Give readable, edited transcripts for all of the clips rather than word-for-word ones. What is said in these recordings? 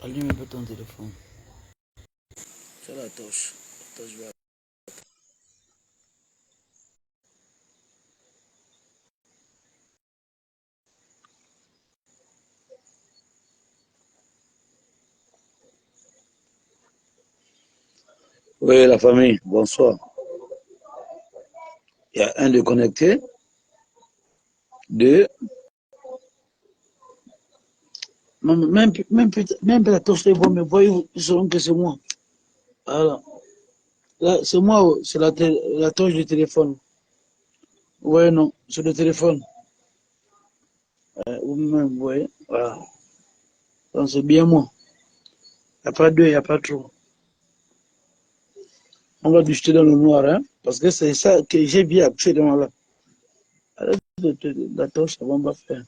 Allume un peu ton téléphone. C'est la torche. Oui, la famille, bonsoir. Il y a un de connecté. Deux. Même la torche est bonne, mais voyez, ils sauront que c'est moi. Alors, là, c'est moi, c'est la torche du téléphone. Oui, non, c'est le téléphone. Vous-même, vous voyez, voilà. Donc, c'est bien moi. Il n'y a pas deux, il n'y a pas trop. On va jeter dans le noir, hein, parce que c'est ça que j'ai bien actuellement là. Alors, la torche, ça va faire.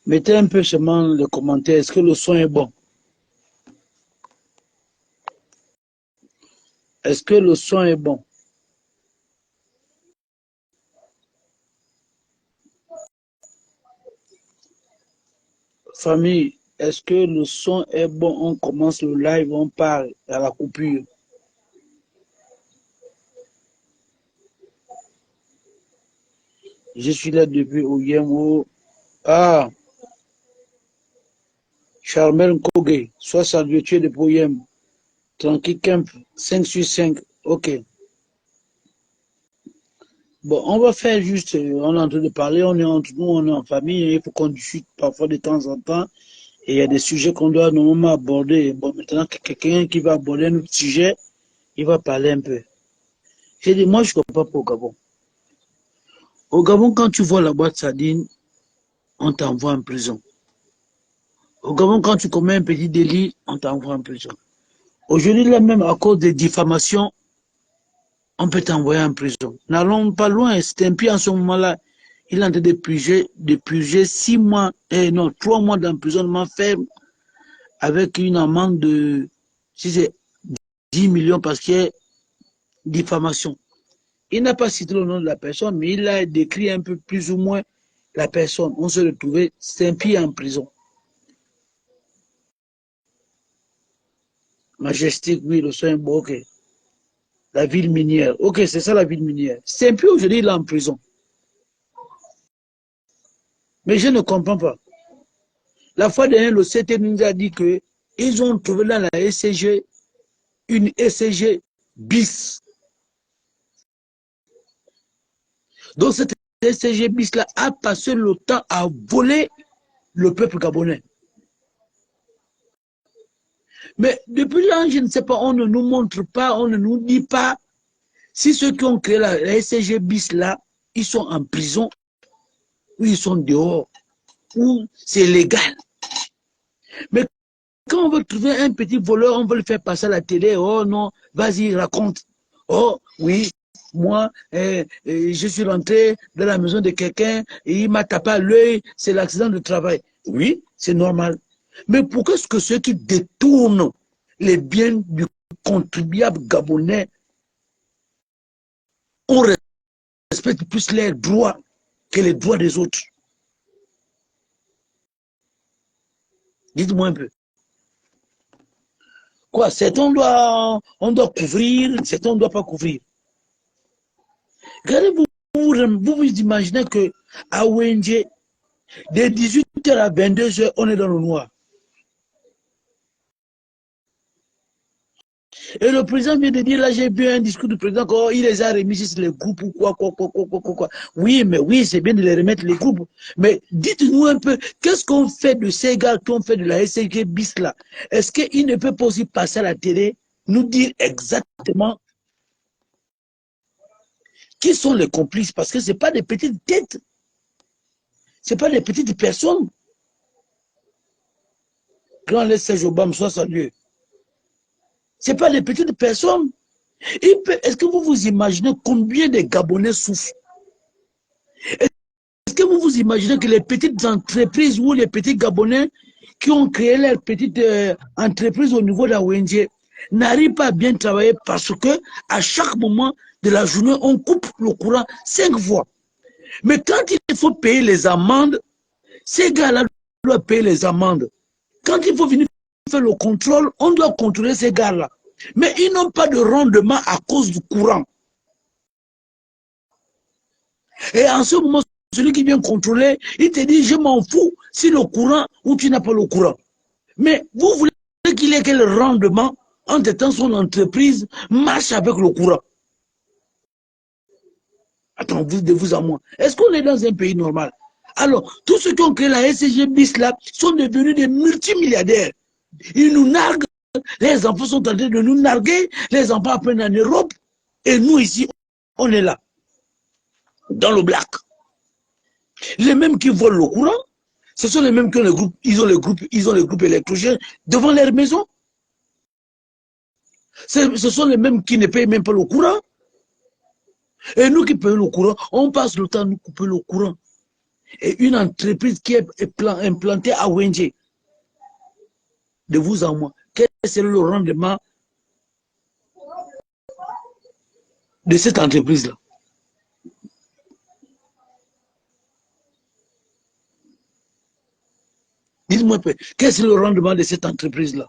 Mettez un peu seulement le commentaire. Est-ce que le son est bon? Est-ce que le son est bon? Famille, est-ce que le son est bon? On commence le live, on parle à la coupure. Je suis là depuis Oyemo. Ah, Charmel Koge, 62 tués de Oyem. Tranquille Camp, 5 sur 5. Ok. Bon, on va faire juste, on est en train de parler, on est entre nous, on est en famille, il faut qu'on discute parfois de temps en temps. Et il y a des sujets qu'on doit normalement aborder. Bon, maintenant, quelqu'un qui va aborder un autre sujet, il va parler un peu. J'ai dit, moi, je ne comprends pas au Gabon. Au Gabon, quand tu vois la boîte sardine, on t'envoie en prison. Au Gabon, quand tu commets un petit délit, on t'envoie en prison. Aujourd'hui, là même, à cause des diffamations, on peut t'envoyer en prison. N'allons pas loin, c'est un pied en ce moment-là. Il est en train de purger 6 mois, non, 3 mois d'emprisonnement ferme avec une amende de, si c'est 10 millions parce qu'il y a diffamation. Il n'a pas cité le nom de la personne, mais il a décrit un peu plus ou moins la personne. On se retrouvait 5 pieds en prison. Majestic, oui, le soin, bon, ok. La ville minière. Ok, c'est ça la ville minière. C'est un peu aujourd'hui, il est en prison. Mais je ne comprends pas. La fois dernière, le CT nous a dit qu'ils ont trouvé dans la SCG une SCG bis. Donc cette SCG bis-là a passé le temps à voler le peuple gabonais. Mais depuis là, je ne sais pas, on ne nous montre pas, on ne nous dit pas si ceux qui ont créé la SCG bis là, ils sont en prison ou ils sont dehors, ou c'est légal. Mais quand on veut trouver un petit voleur, on veut le faire passer à la télé, oh non, vas-y, raconte. Oh oui, moi, je suis rentré dans la maison de quelqu'un et il m'a tapé à l'œil, c'est l'accident de travail. Oui, c'est normal. Mais pourquoi est-ce que ceux qui détournent les biens du contribuable gabonais, on respecte plus leurs droits que les droits des autres? Dites-moi un peu. Quoi, certains on doit couvrir, certains on ne doit pas couvrir. Regardez, vous imaginez qu'à ONG, de 18h à 22h, on est dans le noir. Et le président vient de dire, là j'ai vu un discours du président, il les a remis sur les groupes ou quoi. Oui, mais oui, c'est bien de les remettre les groupes. Mais dites-nous un peu, qu'est-ce qu'on fait de ces gars qui ont fait de la SCG bis là? Est-ce qu'il ne peut pas aussi passer à la télé, nous dire exactement qui sont les complices? Parce que ce n'est pas des petites têtes, ce n'est pas des petites personnes. Grand laisse Serge Obama soit salué. Ce n'est pas des petites personnes. Est-ce que vous vous imaginez combien de Gabonais souffrent? Est-ce que vous vous imaginez que les petites entreprises ou les petits Gabonais qui ont créé leur petite entreprise au niveau de la ONG n'arrivent pas à bien travailler parce que à chaque moment de la journée, on coupe le courant 5 fois. Mais quand il faut payer les amendes, ces gars-là doivent payer les amendes. Quand il faut venir faire le contrôle, on doit contrôler ces gars-là. Mais ils n'ont pas de rendement à cause du courant. Et en ce moment, celui qui vient contrôler, il te dit, je m'en fous si le courant ou tu n'as pas le courant. Mais vous voulez qu'il ait quel rendement en temps son entreprise marche avec le courant. Attends, vous de vous à moi. Est-ce qu'on est dans un pays normal? Alors, tous ceux qui ont créé la SCG BIS là sont devenus des multimilliardaires. Ils nous narguent, les enfants sont en train de nous narguer, les enfants apprennent en Europe, et nous ici, on est là, dans le black. Les mêmes qui volent le courant, ce sont les mêmes qui ont les groupes, ils ont les groupes électrogènes devant leur maison. Ce sont les mêmes qui ne payent même pas le courant. Et nous qui payons le courant, on passe le temps à nous couper le courant. Et une entreprise qui est implantée à Wenje, de vous à moi, quel est le rendement de cette entreprise-là? Dites-moi, quel est le rendement de cette entreprise-là?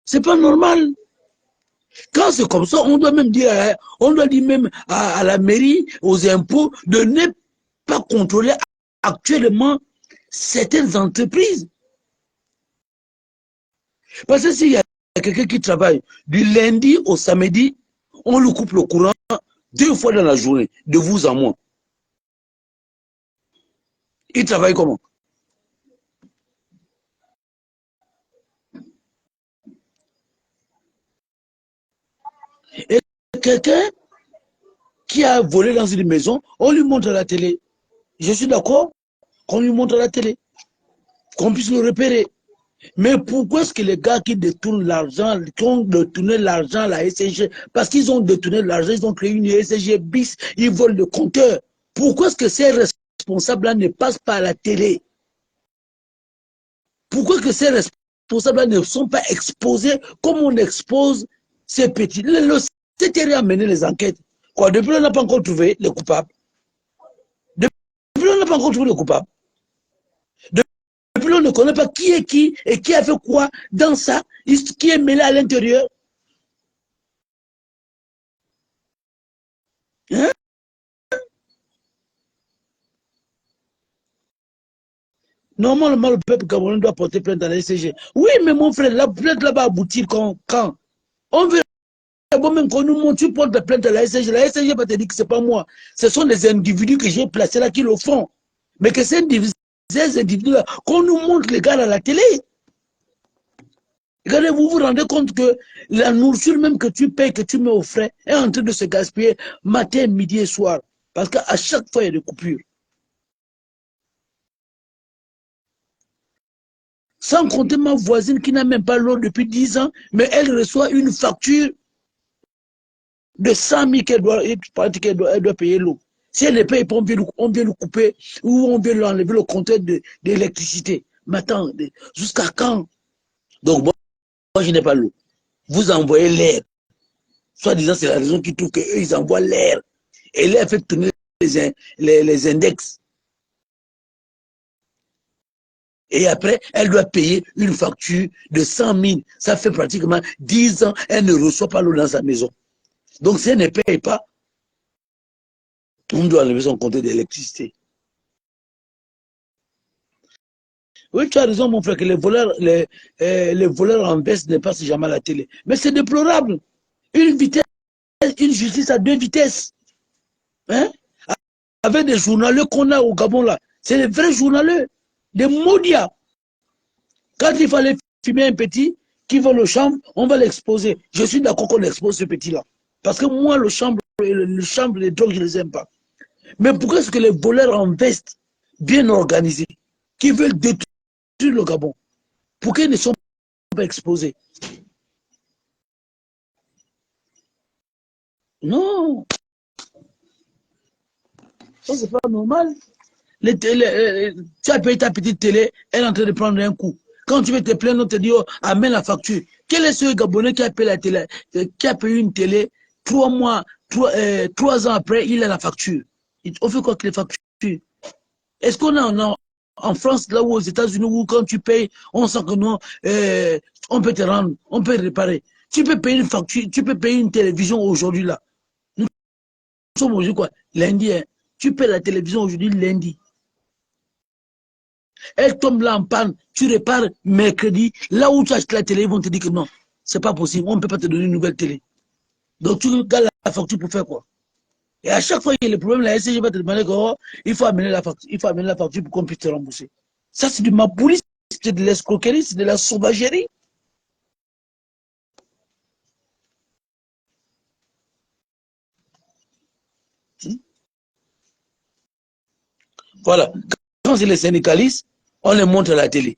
C'est pas normal. Quand c'est comme ça, on doit même dire, même à la mairie, aux impôts, de ne pas contrôler actuellement certaines entreprises. Parce que s'il y a quelqu'un qui travaille du lundi au samedi, on lui coupe le courant 2 fois dans la journée, de vous à moi. Il travaille comment? Et quelqu'un qui a volé dans une maison, on lui montre à la télé. Je suis d'accord qu'on lui montre à la télé, qu'on puisse le repérer. Mais pourquoi est-ce que les gars qui détournent l'argent, qui ont détourné l'argent à la SCG, parce qu'ils ont détourné l'argent, ils ont créé une SCG bis, ils volent le compteur. Pourquoi est-ce que ces responsables-là ne passent pas à la télé? Pourquoi que ces responsables-là ne sont pas exposés comme on expose ces petits? Le CTR a mené les enquêtes. Quoi, depuis on n'a pas encore trouvé les coupables. Depuis on n'a pas encore trouvé les coupables. Depuis on ne connaît pas qui est qui et qui a fait quoi dans ça, qui est mêlé à l'intérieur. Hein? Normalement, le peuple camerounais doit porter plainte à la SCG. Oui, mais mon frère, la plainte là va aboutir quand? On veut bon, même quand nous montre, tu portes plainte à la SCG va te dire que ce n'est pas moi. Ce sont des individus que j'ai placés là qui le font. Mais que ces individus-là, qu'on nous montre les gars à la télé. Regardez, vous vous rendez compte que la nourriture même que tu payes, que tu mets au frais, est en train de se gaspiller matin, midi et soir. Parce qu'à chaque fois, il y a des coupures. Sans compter ma voisine qui n'a même pas l'eau depuis 10 ans, mais elle reçoit une facture de 100 000 qu'elle doit payer l'eau. Si elle ne paye pas, on vient le couper ou on vient lui enlever le compteur d'électricité. Mais attends, jusqu'à quand? Donc, moi, je n'ai pas l'eau. Vous envoyez l'air. Soit disant, c'est la raison qui trouve qu'eux, ils envoient l'air. Et l'air fait tourner les index. Et après, elle doit payer une facture de 100 000. Ça fait pratiquement 10 ans, elle ne reçoit pas l'eau dans sa maison. Donc, si elle ne paye pas, on doit enlever son compteur d'électricité. Oui, tu as raison, mon frère, que les voleurs en veste ne passent jamais à la télé. Mais c'est déplorable. Une justice à 2 vitesses. Hein? Avec des journaleux qu'on a au Gabon là. C'est des vrais journaleux. Des maudiats. Quand il fallait filmer un petit qui va le chambre, on va l'exposer. Je suis d'accord qu'on expose ce petit-là. Parce que moi, le chambre des drogues, je ne les aime pas. Mais pourquoi est-ce que les voleurs en veste, bien organisés, qui veulent détruire le Gabon, pourquoi ils ne sont pas exposés? Non, ça c'est pas normal. Tu as payé ta petite télé, elle est en train de prendre un coup. Quand tu veux te plaindre, on te dit, oh, amène la facture. Quel est ce Gabonais qui a payé la télé, qui a payé une télé 3 ans après, il a la facture. On fait quoi avec les factures? Est-ce qu'on a en France, là où aux États-Unis, où quand tu payes, on sent que non, on peut te rendre, on peut réparer. Tu peux payer une facture, tu peux payer une télévision aujourd'hui là. Nous sommes aujourd'hui quoi? Lundi, hein. Tu payes la télévision aujourd'hui lundi. Elle tombe là en panne, tu répares mercredi. Là où tu achètes la télé, ils vont te dire que non, c'est pas possible, on ne peut pas te donner une nouvelle télé. Donc tu regardes la facture pour faire quoi? Et à chaque fois qu'il y a le problème, la SCG va te demander qu'il faut amener la facture, il faut amener la facture pour qu'on puisse te rembourser. Ça, c'est du maboulisme, c'est de l'escroquerie, c'est de la sauvagerie. Voilà. Quand c'est les syndicalistes, on les montre à la télé.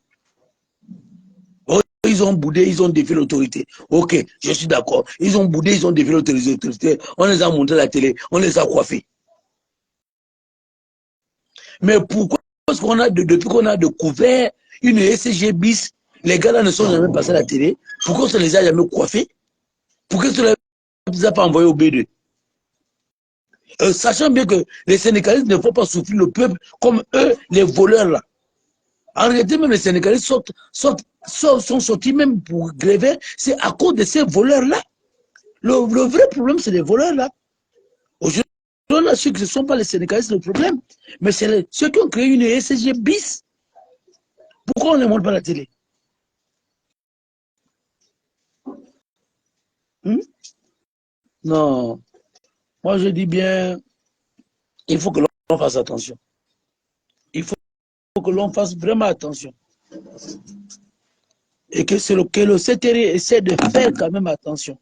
Oh, ils ont boudé, ils ont défié l'autorité. Ok, je suis d'accord. Ils ont boudé, ils ont défié l'autorité. On les a montrés à la télé, on les a coiffés. Mais pourquoi, parce qu'on a depuis qu'on a découvert une ECG bis, les gars là ne sont jamais passés à la télé, pourquoi on ne les a jamais coiffés? Pourquoi on ne les a pas envoyés au B2? Sachant bien que les syndicalistes ne font pas souffrir le peuple comme eux, les voleurs là. En réalité, même les syndicalistes sont sortis même pour gréver, c'est à cause de ces voleurs-là. Le vrai problème, c'est les voleurs-là. Aujourd'hui, on a su que ce ne sont pas les syndicalistes le problème, mais c'est ceux qui ont créé une ECG bis. Pourquoi on ne les montre pas à la télé? Hmm? Non. Moi, je dis bien, il faut que l'on fasse attention. Il faut que l'on fasse vraiment attention. Et que le CTR essaie de faire quand même attention.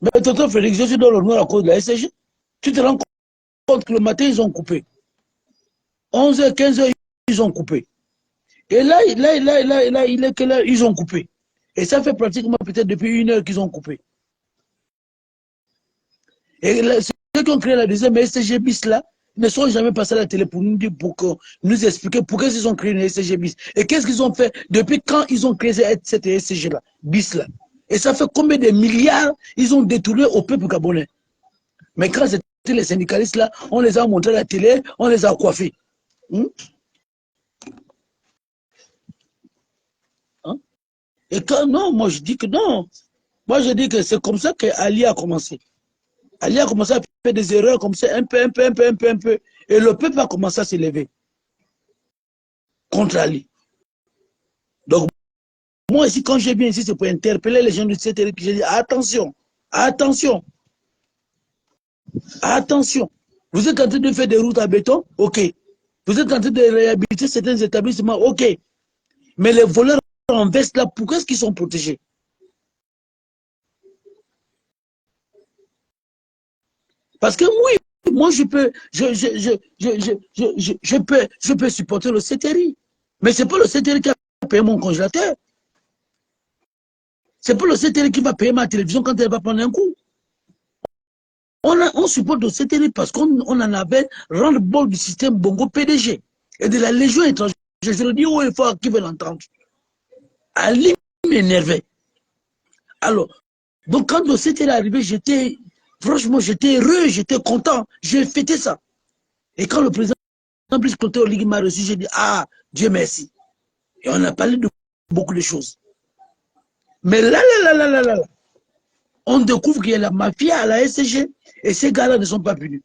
Mais tonton Félix, je suis dans le noir à cause de la SCG. Tu te rends compte que le matin, ils ont coupé. 11h, 15h, ils ont coupé. Et là, il est quelle heure? Ils ont coupé. Et ça fait pratiquement peut-être depuis 1 heure qu'ils ont coupé. Et là, ceux qui ont créé la deuxième SCG bis là ne sont jamais passés à la télé pour nous dire, pour nous expliquer pourquoi ils ont créé une SCG bis. Et qu'est-ce qu'ils ont fait depuis quand ils ont créé cette SCG là, bis là. Et ça fait combien de milliards ils ont détourné au peuple gabonais. Mais quand c'était les syndicalistes là, on les a montrés à la télé, on les a coiffés. Hein? Hein? Et quand, non, moi je dis que non. Moi je dis que c'est comme ça qu'Ali a commencé. Ali a commencé à faire des erreurs comme ça, un peu, un peu, un peu, un peu, un peu. Et le peuple a commencé à s'élever contre Ali. Donc, moi ici, quand je viens ici, c'est pour interpeller les gens de cette équipe. Je dis attention, attention, attention. Vous êtes en train de faire des routes à béton? Ok. Vous êtes en train de réhabiliter certains établissements? Ok. Mais les voleurs en veste là, pourquoi est-ce qu'ils sont protégés? Parce que oui, moi je peux supporter le CTRI. Mais ce n'est pas le CTRI qui a payé mon congélateur. C'est pas le CTRI qui va payer ma télévision quand elle va prendre un coup. On supporte le CTRI parce qu'on en avait rendre-bol du système Bongo PDG et de la Légion étrangère. Je le dis haut et fort qui veut l'entendre. Ali m'énervait. Alors, donc quand le CTRI est arrivé, franchement, j'étais heureux, j'étais content. J'ai fêté ça. Et quand le président plus côté Oligui m'a reçu, j'ai dit, ah, Dieu merci. Et on a parlé de beaucoup de choses. Mais là, on découvre qu'il y a la mafia à la SCG et ces gars-là ne sont pas venus.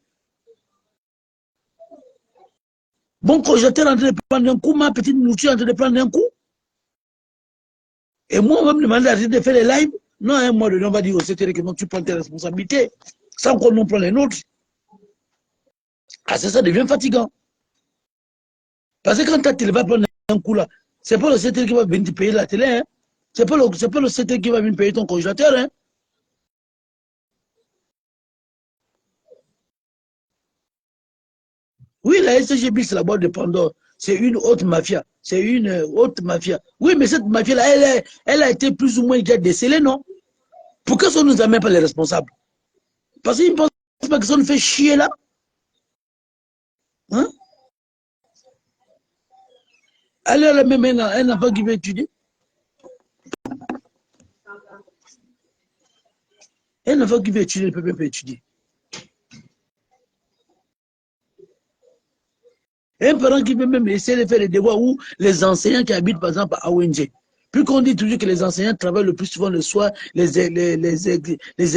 Bon, quand j'étais en train de prendre un coup, ma petite nourriture en train de prendre un coup, et moi, on va me demander d'arrêter de faire les lives. Non, un mois de on va dire au CTR que non, tu prends tes responsabilités, sans qu'on nous prenne les nôtres. Ah, ça devient fatigant. Parce que quand ta télé va prendre un coup là, c'est pas le CTR qui va venir te payer la télé, hein. C'est pas le CTR qui va venir payer ton congélateur, hein. Oui, la SCGB, c'est la boîte de Pandore. C'est une autre mafia. C'est une autre mafia. Oui, mais cette mafia-là, elle a été plus ou moins déjà décelée, non? Pourquoi ça ne nous amène pas les responsables? Parce qu'ils ne pensent pas que ça nous fait chier là. Hein? Allez, à la même un enfant qui veut étudier. Un enfant qui veut étudier, il ne peut même pas étudier. parents qui veulent même essayer de faire les devoirs ou les enseignants qui habitent par exemple à ONG. Puis qu'on dit toujours que les enseignants travaillent le plus souvent le soir, les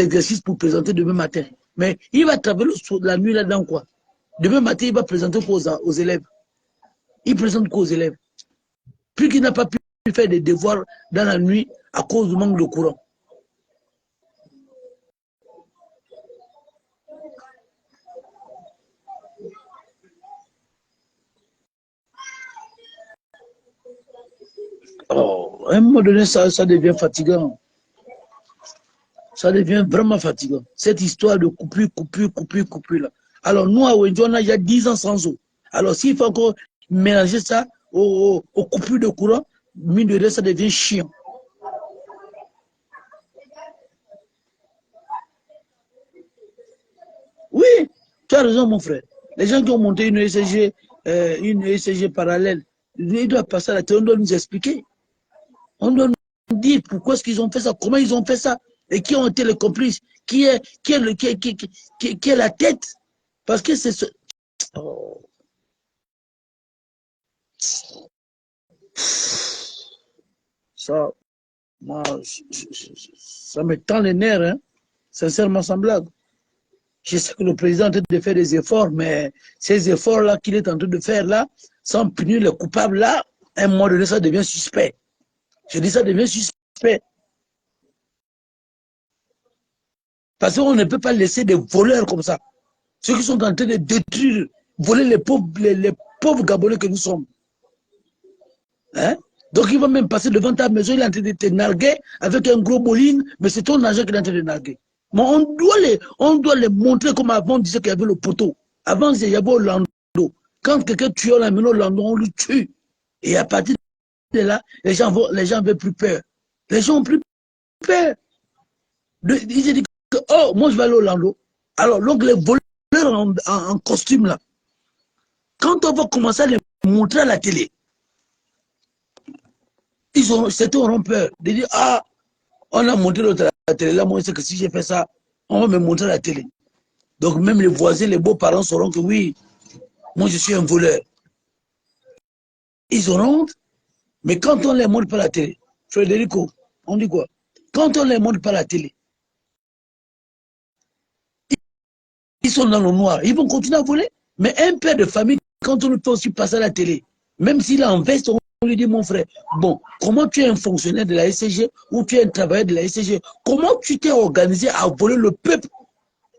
exercices pour présenter demain matin. Mais il va travailler la nuit là-dedans quoi? Demain matin, il va présenter quoi aux élèves? Il présente quoi aux élèves? Puis qu'il n'a pas pu faire des devoirs dans la nuit à cause du manque de courant. Oh, à un moment donné, ça devient fatigant. Ça devient vraiment fatigant. Cette histoire de coupure là. Alors, nous, à Wendy, on a déjà 10 ans sans eau. Alors, s'il faut encore mélanger ça aux coupures de courant, mine de rien, ça devient chiant. Oui, tu as raison, mon frère. Les gens qui ont monté une ECG parallèle, ils doivent passer à la télé, on doit nous expliquer. On doit nous dire pourquoi est-ce qu'ils ont fait ça, comment ils ont fait ça, et qui ont été les complices, qui est la tête. Parce que c'est ce... Oh. Ça, moi, ça me tend les nerfs, hein. Sincèrement, sans blague. Je sais que le président est en train de faire des efforts, mais ces efforts-là qu'il est en train de faire là, sans punir les coupables là, à un moment donné, ça devient suspect. Je dis ça devient suspect. Parce qu'on ne peut pas laisser des voleurs comme ça. Ceux qui sont en train de détruire, voler les pauvres Gabonais que nous sommes. Hein? Donc il va même passer devant ta maison, il est en train de te narguer avec un gros bowling, mais c'est ton argent qu'il est en train de narguer. Mais on doit les montrer comme avant on disait qu'il y avait le poteau. Avant, il y avait Orlando. Quand quelqu'un tue Orlando, on le tue. Et à partir de là, les gens n'avaient plus peur. Les gens ont plus peur. Ils se disent que, oh, moi je vais aller au Orlando. Alors, donc les voleurs en costume là, quand on va commencer à les montrer à la télé, certains auront peur de dire, ah, on a montré l'autre à la télé, là, moi je sais que si j'ai fait ça, on va me montrer à la télé. Donc même les voisins, les beaux-parents sauront que oui, moi je suis un voleur. Ils auront honte, mais quand on les montre pas à la télé, Frédérico, on dit quoi? Quand on les montre pas à la télé, ils sont dans le noir, ils vont continuer à voler. Mais un père de famille, quand on le fait aussi passer à la télé, même s'il est en veste, on lui dit, mon frère, bon, comment tu es un fonctionnaire de la SCG ou tu es un travailleur de la SCG, comment tu t'es organisé à voler le peuple?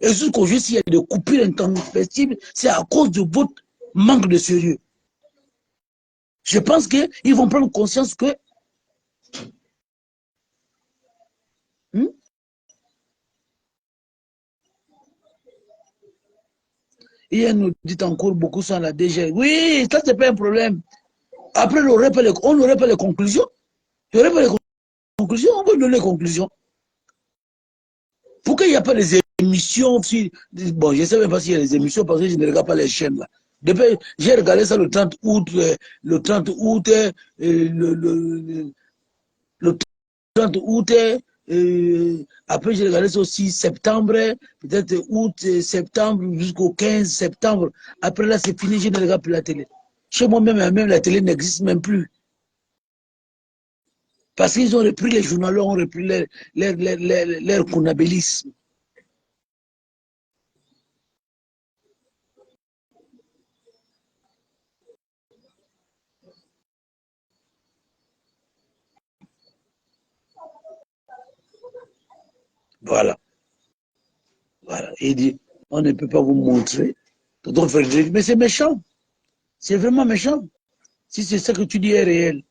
Et jusqu'aujourd'hui, s'il y a des coupures intempestives, c'est à cause de votre manque de sérieux. Je pense qu'ils vont prendre conscience que hier nous dit encore beaucoup sur la DG. Oui, ça c'est pas un problème. Après, on n'aurait pas les conclusions. Il n'y aurait pas les conclusions, on va donner les conclusions. Pourquoi il n'y a pas des émissions bon, je ne sais même pas s'il y a des émissions parce que je ne regarde pas les chaînes là. Depuis, j'ai regardé ça le 30 août, le 30 août, le 30 août, après j'ai regardé ça aussi septembre, peut-être août, septembre, jusqu'au 15 septembre. Après là, c'est fini, je ne regarde plus la télé. Chez moi-même, même la télé n'existe même plus. Parce qu'ils ont repris les journaux, ont repris leur conabilisme. Voilà. Voilà. Il dit, on ne peut pas vous montrer. Tonton Frédéric, mais c'est méchant. C'est vraiment méchant. Si c'est ça que tu dis est réel.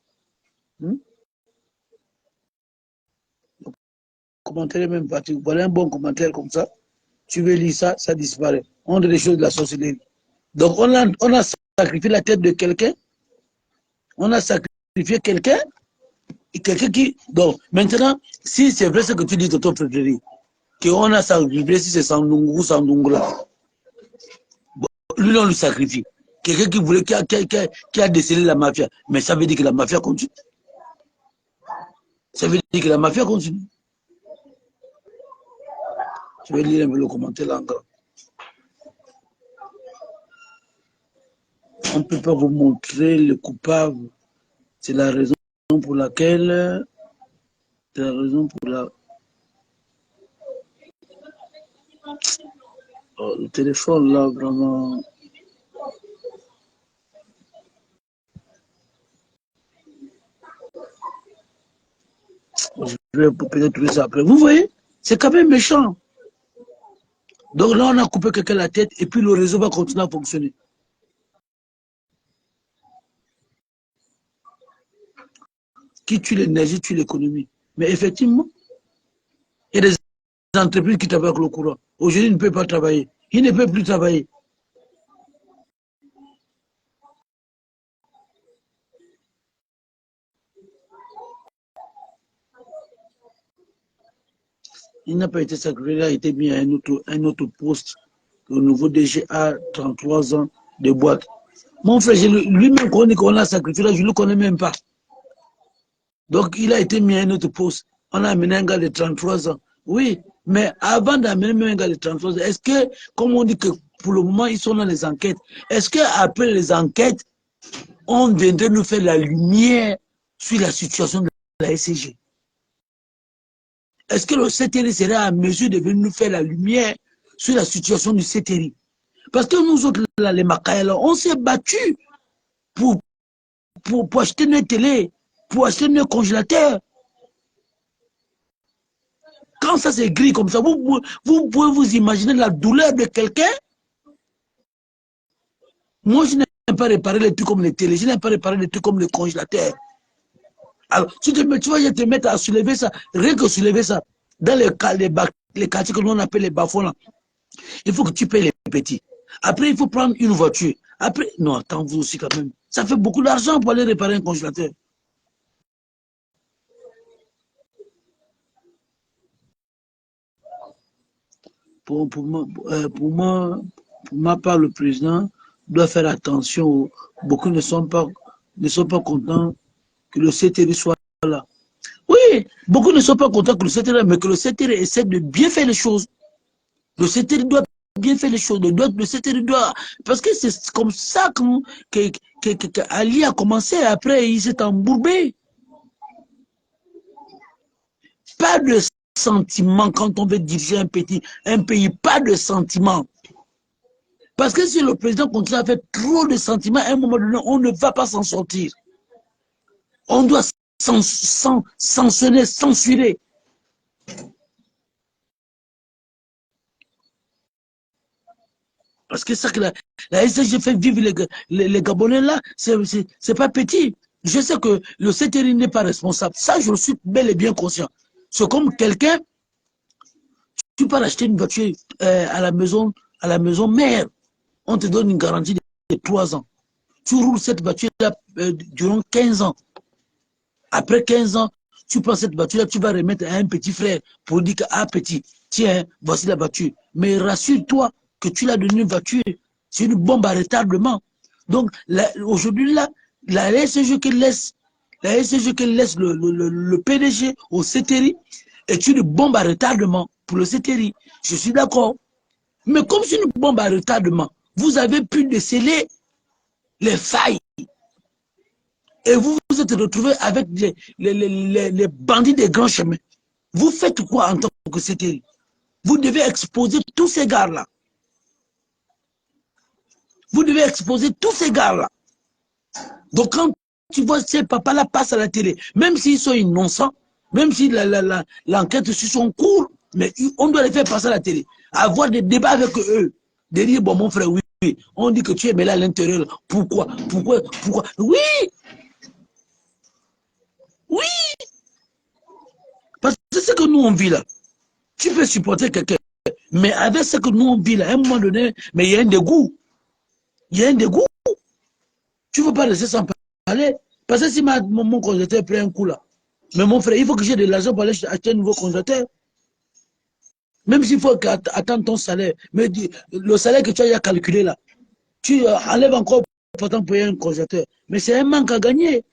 Hmm? Commentaire est même parti. Voilà un bon commentaire comme ça. Tu veux lire ça, ça disparaît. On a des choses de la sorcellerie. Donc on a sacrifié la tête de quelqu'un. On a sacrifié quelqu'un. Et quelqu'un qui. Donc maintenant, si c'est vrai ce que tu dis, Tonton Frédéric, qu'on a sacrifié, si c'est Sandungu ou Sandungula, bon, lui on le sacrifie. Quelqu'un qui voulait, qui a décelé la mafia. Mais ça veut dire que la mafia continue. Ça veut dire que la mafia continue. Je vais lire un peu le commentaire là encore. on ne peut pas vous montrer le coupable. C'est la raison pour laquelle... C'est la raison pour la... Oh, le téléphone, là, vraiment... Je vais peut-être trouver ça après. Vous voyez, c'est quand même méchant. Donc là, on a coupé quelqu'un la tête et puis le réseau va continuer à fonctionner. Qui tue l'énergie, tue l'économie. Mais effectivement, il y a des entreprises qui travaillent avec le courant. Aujourd'hui, ils ne peuvent pas travailler. Ils ne peuvent plus travailler. Il n'a pas été sacrifié, il a été mis à un autre poste. Le nouveau DG a 33 ans de boîte. Mon frère, lui-même, qu'on l'a sacrifié, là, je ne le connais même pas. Donc, il a été mis à un autre poste. On a amené un gars de 33 ans. Oui, mais avant d'amener un gars de 33 ans, est-ce que, comme on dit que pour le moment, ils sont dans les enquêtes, est-ce qu'après les enquêtes, on viendrait nous faire la lumière sur la situation de la SCG? Est-ce que le CTRI serait à mesure de venir nous faire la lumière sur la situation du CTRI? Parce que nous autres, là, les Makaïla, on s'est battus pour acheter nos télé, pour acheter nos congélateurs. Quand ça c'est gris comme ça, vous pouvez vous imaginer la douleur de quelqu'un. Moi, je n'ai pas réparé les trucs comme les télés, je n'ai pas réparé les trucs comme les congélateurs. Alors, tu vois, je te mettre à soulever ça, rien que soulever ça, dans les quartiers que l'on appelle les bas-fonds là, il faut que tu payes les petits. Après, il faut prendre une voiture. Après, non, attends, vous aussi quand même. Ça fait beaucoup d'argent pour aller réparer un congélateur. Pour ma part, le président doit faire attention. Beaucoup ne sont pas contents que le CTR soit là. Oui, beaucoup ne sont pas contents que le CTR, mais que le CTR essaie de bien faire les choses. Le CTR doit bien faire les choses. Le CTR doit... Parce que c'est comme ça qu'Ali a commencé. Après, il s'est embourbé. Pas de sentiment quand on veut diriger un pays. Pas de sentiment. Parce que si le président continue à faire trop de sentiments, à un moment donné, on ne va pas s'en sortir. On doit sanctionner, censurer. Parce que ça que la SDG fait vivre les Gabonais là, c'est pas petit. Je sais que le CTRI n'est pas responsable. Ça, je suis bel et bien conscient. C'est comme quelqu'un, tu peux acheter une voiture à la maison mère. On te donne une garantie de 3 ans. Tu roules cette voiture-là durant 15 ans. Après 15 ans, tu prends cette voiture-là, tu vas remettre à un petit frère pour dire que, ah petit, tiens, voici la voiture. Mais rassure-toi que tu l'as donné une voiture. C'est une bombe à retardement. Donc, aujourd'hui, là, la SCG que laisse le PDG au CTRI est une bombe à retardement pour le CTRI. Je suis d'accord. Mais comme c'est une bombe à retardement, vous avez pu déceler les failles. Et vous vous êtes retrouvés avec les bandits des grands chemins. Vous faites quoi en tant que CTRI? Vous devez exposer tous ces gars-là. Vous devez exposer tous ces gars-là. Donc quand tu vois ces papas-là passer à la télé, même s'ils sont innocents, même si l'enquête suit son cours, mais on doit les faire passer à la télé. Avoir des débats avec eux. De dire, bon mon frère, oui, on dit que tu es mêlé à l'intérieur. Pourquoi? Oui! Oui! Parce que c'est ce que nous on vit là. Tu peux supporter quelqu'un, mais avec ce que nous on vit là, à un moment donné, mais il y a un dégoût. Il y a un dégoût. Tu ne veux pas laisser sans parler. Parce que si mon congélateur prend un coup là, mais mon frère, il faut que j'ai de l'argent pour aller acheter un nouveau congélateur. Même s'il faut attendre ton salaire. Mais le salaire que tu as calculé là, tu enlèves encore pour payer un congélateur. Mais c'est un manque à gagner.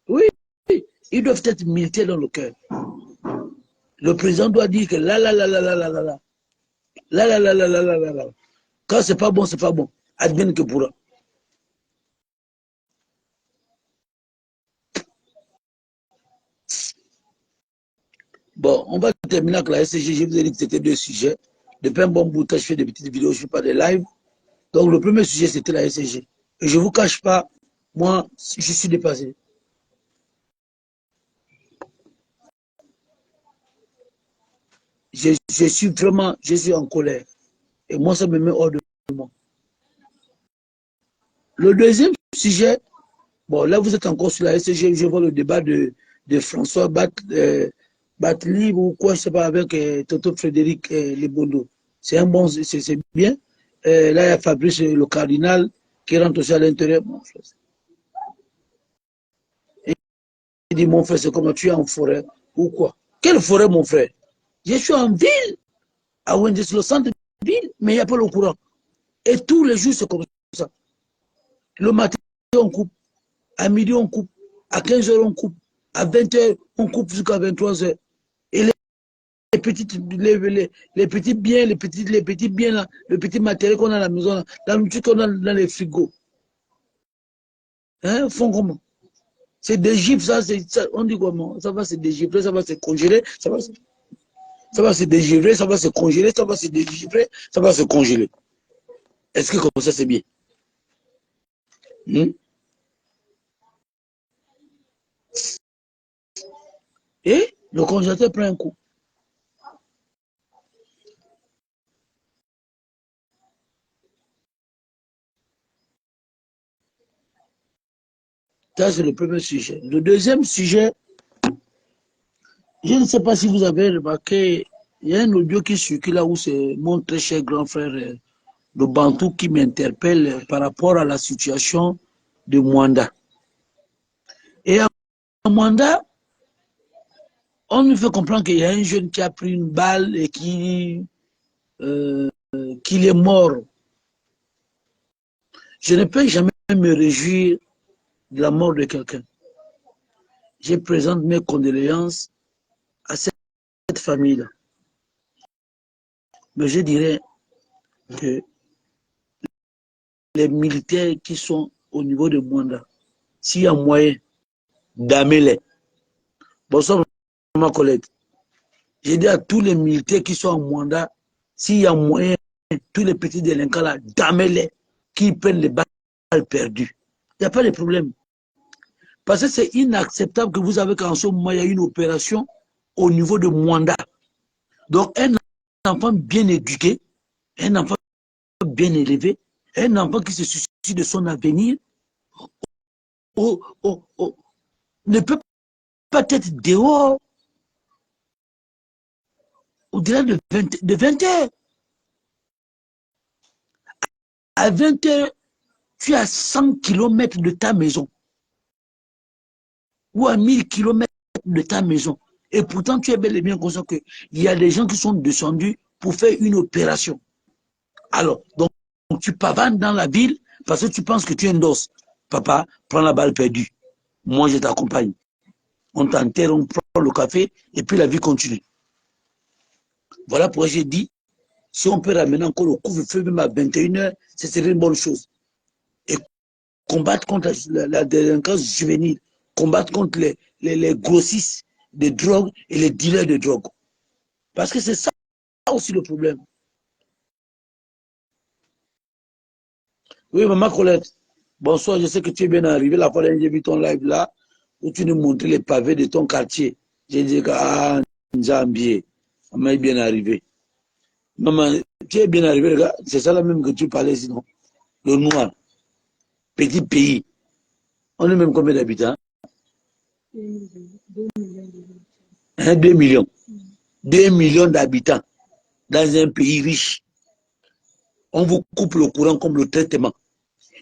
Oui, ils doivent être militaires dans le cœur. Le président doit dire que là. Là, là, là, là, là, là, là, là. Quand c'est pas bon, c'est pas bon. Advienne que pourra. Bon, on va terminer avec la SCG. Je vous ai dit que c'était deux sujets. Depuis un bon bout de temps, je fais des petites vidéos, je ne fais pas des lives. Donc, le premier sujet, c'était la SCG. Et je ne vous cache pas, moi, je suis dépassé. Je suis vraiment, je suis en colère. Et moi, ça me met hors de moi. Le deuxième sujet, bon, là, vous êtes encore sur la SCG, je vois le débat de François Batli ou quoi, je ne sais pas, avec Toto Frédéric Lebondo. C'est un bon, c'est bien. Là, il y a Fabrice, le cardinal, qui rentre aussi à l'intérieur. Bon, il dit, mon frère, c'est comme tu es en forêt ou quoi? Quelle forêt, mon frère? Je suis en ville, à Wendes, le centre de ville, mais il n'y a pas le courant. Et tous les jours, c'est comme ça. Le matin, on coupe. À midi, on coupe. À 15 heures, on coupe. À 20 heures, on coupe jusqu'à 23 heures. Et les petits biens, les petits biens là, le petit matériel qu'on a à la maison, là, la nourriture qu'on a dans les frigos, hein, font comment? C'est des gifles, ça, on dit comment? Ça va se dégivrer, ça va se congeler, ça va se dégivrer, ça va se congeler, ça va se dégivrer, ça va se congeler. Est-ce que comme ça, c'est bien? Et le congélateur prend un coup. Ça, c'est le premier sujet. Le deuxième sujet, je ne sais pas si vous avez remarqué, il y a un audio qui circule là où c'est mon très cher grand frère, le Bantou, qui m'interpelle par rapport à la situation de Mwanda. Et à Mwanda, on nous fait comprendre qu'il y a un jeune qui a pris une balle et qu'il est mort. Je ne peux jamais me réjouir de la mort de quelqu'un. Je présente mes condoléances à cette famille-là. Mais je dirais que les militaires qui sont au niveau de Mwanda, s'il y a moyen d'amener-les. Bonsoir, ma collègue. J'ai dit à tous les militaires qui sont en Mwanda, s'il y a moyen, tous les petits délinquants là, d'amener-les, qui prennent les balles perdues. Il n'y a pas de problème. Parce que c'est inacceptable que vous avez qu'en ce moment, il y a une opération au niveau de Mwanda. Donc, un enfant bien éduqué, un enfant bien élevé, un enfant qui se soucie de son avenir, ne peut pas être dehors au-delà de 20 heures. À 20 heures, tu es à 100 km de ta maison ou à 1000 km de ta maison. Et pourtant, tu es bel et bien conscient qu'il y a des gens qui sont descendus pour faire une opération. Alors, donc tu pavanes dans la ville parce que tu penses que tu es un dos. Papa, prends la balle perdue. Moi, je t'accompagne. On t'enterre, on prend le café et puis la vie continue. Voilà pourquoi j'ai dit, si on peut ramener encore le couvre-feu même à 21 heures, ce serait une bonne chose. Et combattre contre la délinquance juvénile, combattre contre les grossistes de drogue et les dealers de drogue. Parce que c'est ça aussi le problème. Oui, maman Colette, bonsoir, je sais que tu es bien arrivé. La fois dernière, j'ai vu ton live là, où tu nous montrais les pavés de ton quartier. J'ai dit que, ah, Nzambier, maman est bien arrivé. Maman, tu es bien arrivé, regarde, c'est ça là même que tu parlais sinon. Le noir, petit pays. On est même combien d'habitants? 2 millions. 2 millions d'habitants dans un pays riche. On vous coupe le courant comme le traitement.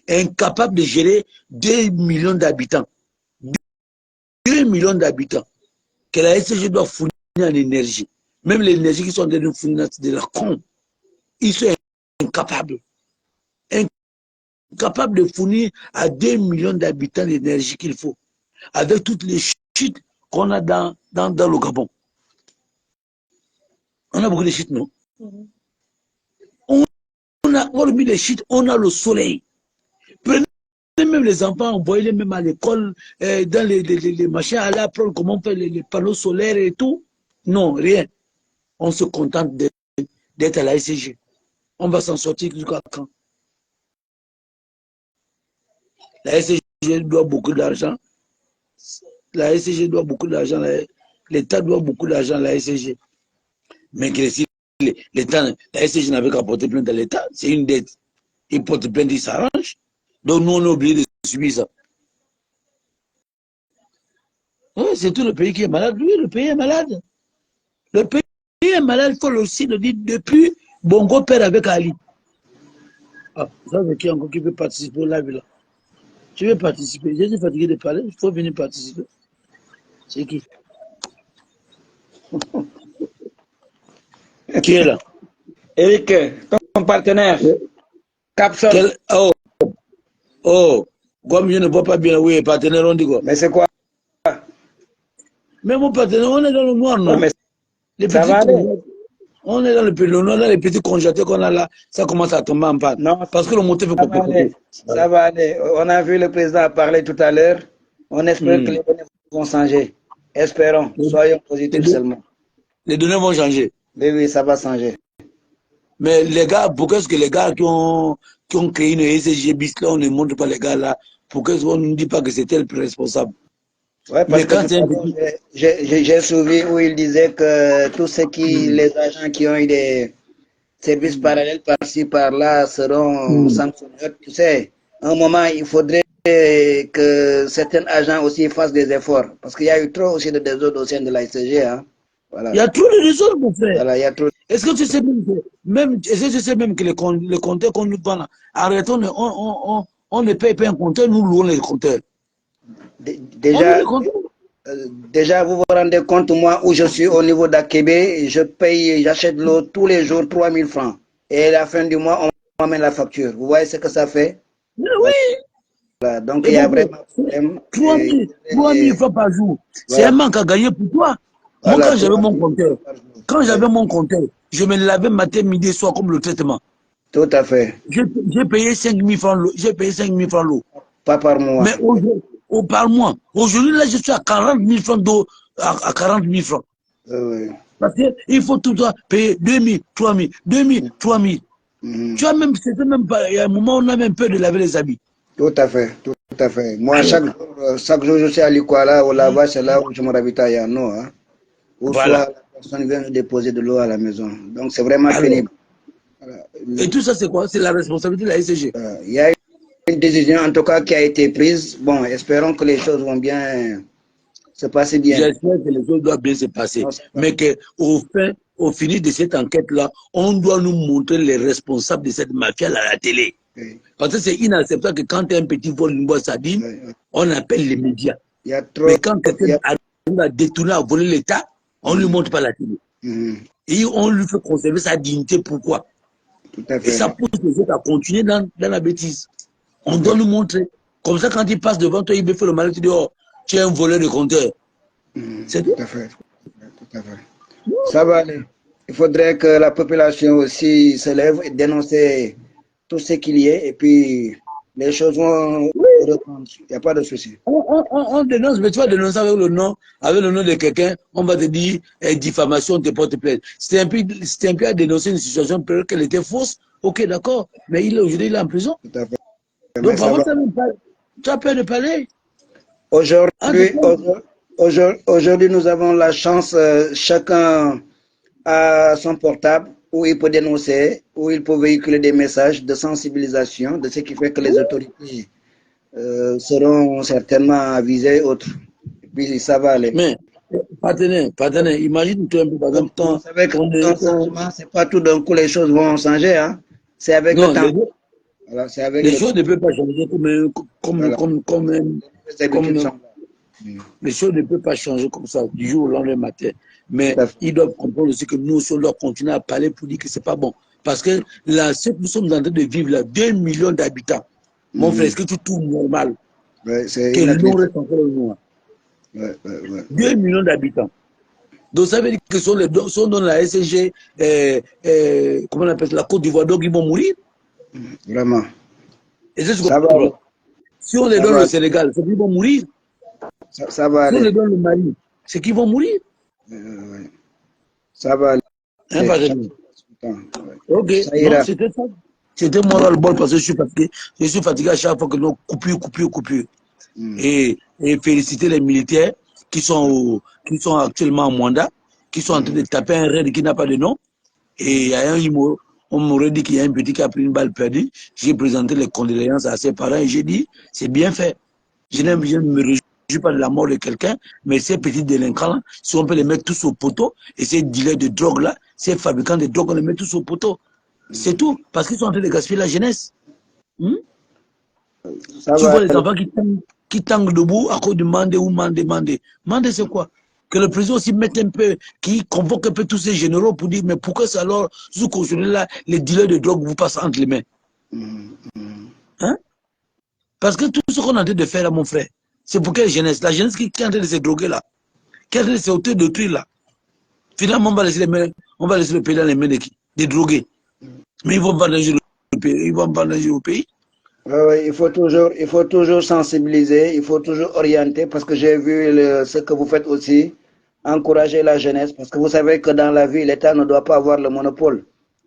Incapable de gérer 2 millions d'habitants. 2 millions d'habitants. Que la SCG doit fournir en énergie. Même l'énergie qui sont en train de fournir de la con. Ils sont incapables. Incapables de fournir à 2 millions d'habitants l'énergie qu'il faut. Avec toutes les chutes qu'on a dans le Gabon. On a beaucoup de chutes, non? a hormis les shit, on a le soleil. Prenez même les enfants, envoyez-les même à l'école, dans les machins, aller apprendre comment on fait les panneaux solaires et tout. Non, rien. On se contente d'être à la SCG. On va s'en sortir jusqu'à quand? La SCG doit beaucoup d'argent. La SCG doit beaucoup d'argent. L'État doit beaucoup d'argent à la SCG. Mais que si l'État, la SCG n'avait qu'à porter plainte à l'État, c'est une dette. Il porte plainte, il s'arrange. Donc nous, on est obligé de subir ça. Oui, c'est tout le pays qui est malade. Oui, le pays est malade. Le pays est malade, il faut aussi le dire, depuis Bongo Père avec Ali. Ah, ça, c'est qui encore qui veut participer au live là? Tu veux participer? Je suis fatigué de parler, il faut venir participer. C'est qui? Qui est là? Eric, ton partenaire, Capson. Oh, comme je ne vois pas bien, oui, partenaire, on dit quoi? Mais c'est quoi? Mais mon partenaire, on est dans le noir, non? Ouais, Les ça petits va aller. on est dans le noir, là, les petits congélateurs qu'on a là, ça commence à tomber en panne. Non, Parce que le moteur fait ça va aller. Ça va aller. On a vu le président parler tout à l'heure. On espère que les données vont changer. Espérons. Soyons positifs seulement. Les données vont changer. Oui, oui, ça va changer. Mais les gars, pourquoi est-ce que les gars qui ont créé une SCG bis là, on ne montre pas les gars là? Pourquoi est-ce qu'on ne dit pas que c'était le plus responsable? Ouais, parce que j'ai suivi où il disait que tous ceux les agents qui ont eu des services parallèles par-ci, par-là seront sanctionnés. Tu sais, à un moment, il faudrait que certains agents aussi fassent des efforts. Parce qu'il y a eu trop aussi de désordre au sein de la SCG. Hein. Voilà. Il y a trop de désordre, mon frère. Voilà, il y a trop... Est-ce que tu sais même que les compteurs qu'on nous vend, arrêtons, on ne paye pas un compteur, nous louons les compteurs. Déjà, vous vous rendez compte, moi, où je suis au niveau d'Akébé, j'achète l'eau tous les jours 3000 francs. Et à la fin du mois, on m'amène la facture. Vous voyez ce que ça fait? Mais oui. Voilà. Donc, il y a vraiment un problème. 3000 francs par jour. C'est un manque à gagner pour toi. Voilà, moi, quand j'avais mon compteur, je me lavais matin, midi, soir comme le traitement. Tout à fait. J'ai payé 5000 francs l'eau. J'ai payé 5000 francs l'eau. Pas par mois. Mais par mois. Aujourd'hui, là, je suis à 40 000 francs d'eau, à 40 000 francs. Oui. Parce qu'il faut tout le temps payer 2000, 3000, 2000, 3000. Tu as même, c'était même pas, il y a un moment où on a même peur de laver les habits. Tout à fait, tout à fait. Moi, chaque jour, je suis à l'Ikwala, au lavage, c'est là où je me ravitaille en eau. Hein. Ou voilà. Soit la personne vient déposer de l'eau à la maison. Donc, c'est vraiment pénible. Voilà. Et tout ça, c'est quoi? C'est la responsabilité de la SCG. Il y a une décision, en tout cas, qui a été prise. Bon, espérons que les choses vont bien se passer bien. J'espère que les choses doivent bien se passer. Non, mais qu'au fini de cette enquête-là, on doit nous montrer les responsables de cette mafia à la télé. Oui. Parce que c'est inacceptable que quand un petit vol une boîte sardine, on appelle les médias. Mais quand quelqu'un arrive à détourner, à voler l'État, on ne lui montre pas la télé. Et on lui fait conserver sa dignité. Pourquoi? Tout à fait. Et ça pousse les autres à continuer dans la bêtise. On doit nous montrer. Comme ça, quand il passe devant toi, il me fait le mal, tu dis, oh, tu es un voleur de compteur. C'est tout. Tout à fait. Tout à fait. Ça va aller. Il faudrait que la population aussi se lève et dénonce tout ce qu'il y a et puis les choses vont reprendre. Il n'y a pas de souci. On dénonce, mais tu vas dénoncer avec le nom de quelqu'un, on va te dire diffamation, on te porte plainte. C'était un peu à dénoncer une situation qu'elle était fausse. Ok, d'accord, mais aujourd'hui il est en prison. Tout à fait. Donc parfois, tu as peur de parler. Aujourd'hui, nous avons la chance, chacun a son portable où il peut dénoncer, où il peut véhiculer des messages de sensibilisation, de ce qui fait que les autorités seront certainement avisées et autres. Et puis ça va aller. Mais, partenaire, imagine-toi un peu, par exemple, vous savez que changement, c'est pas tout d'un coup les choses vont changer, hein. C'est avec le temps. Voilà, les choses ne peuvent pas changer les choses ne peuvent pas changer comme ça du jour au lendemain matin. Mais ils doivent comprendre aussi que nous aussi, on doit continuer à parler pour dire que c'est pas bon. Parce que là, ce que nous sommes en train de vivre là, 2 millions d'habitants. Mon frère, est-ce que tu trouves normal que le nom reste encore le noir? 2 millions d'habitants. Donc ça veut dire que sont dans la SCG, comment on appelle ça, la Côte d'Ivoire, donc ils vont mourir. Vraiment. Et c'est ce qu'on Ça va aller. comprend. Si on les Ça donne va le aller. Sénégal, c'est qu'ils vont mourir. Ça va Si on les aller. donne le Mali, c'est qu'ils vont mourir. Ouais. Ça va Hein, aller. Chaque Fadel? chose a son temps. Ouais. Ok, Ça non, ira. c'était ça. C'était moi le bol parce que je suis fatigué. Je suis fatigué à chaque fois que nous coupure. Mm. Et féliciter les militaires qui sont actuellement en mandat, qui sont en train de taper un raid qui n'a pas de nom. Et il y a on m'aurait dit qu'il y a un petit qui a pris une balle perdue. J'ai présenté les condoléances à ses parents et j'ai dit, c'est bien fait. Je ne me réjouis pas de la mort de quelqu'un, mais ces petits délinquants, si on peut les mettre tous au poteau, et ces dealers de drogue-là, ces fabricants de drogue, on les met tous au poteau. C'est tout, parce qu'ils sont en train de gaspiller la jeunesse. Ça Tu va vois les aller. enfants qui tanguent debout à cause de Mandé ou Mandé. Mandé, c'est quoi? Que le président aussi mette un peu, qui convoque un peu tous ces généraux pour dire, mais pourquoi c'est alors, sous qu'aujourd'hui là, les dealers de drogue vous passent entre les mains? Hein? Parce que tout ce qu'on est en train de faire là, mon frère, c'est pour quelle jeunesse? La jeunesse qui est en train de se droguer là, qui est en train de s'auto-détruire là. Finalement, on va laisser le pays dans les mains de qui? Des drogués. Mais ils vont vendre le pays. Ils vont vendre au pays. Ouais, ouais, il faut toujours sensibiliser, il faut toujours orienter, parce que j'ai vu ce que vous faites aussi, encourager la jeunesse, parce que vous savez que dans la vie, l'État ne doit pas avoir le monopole.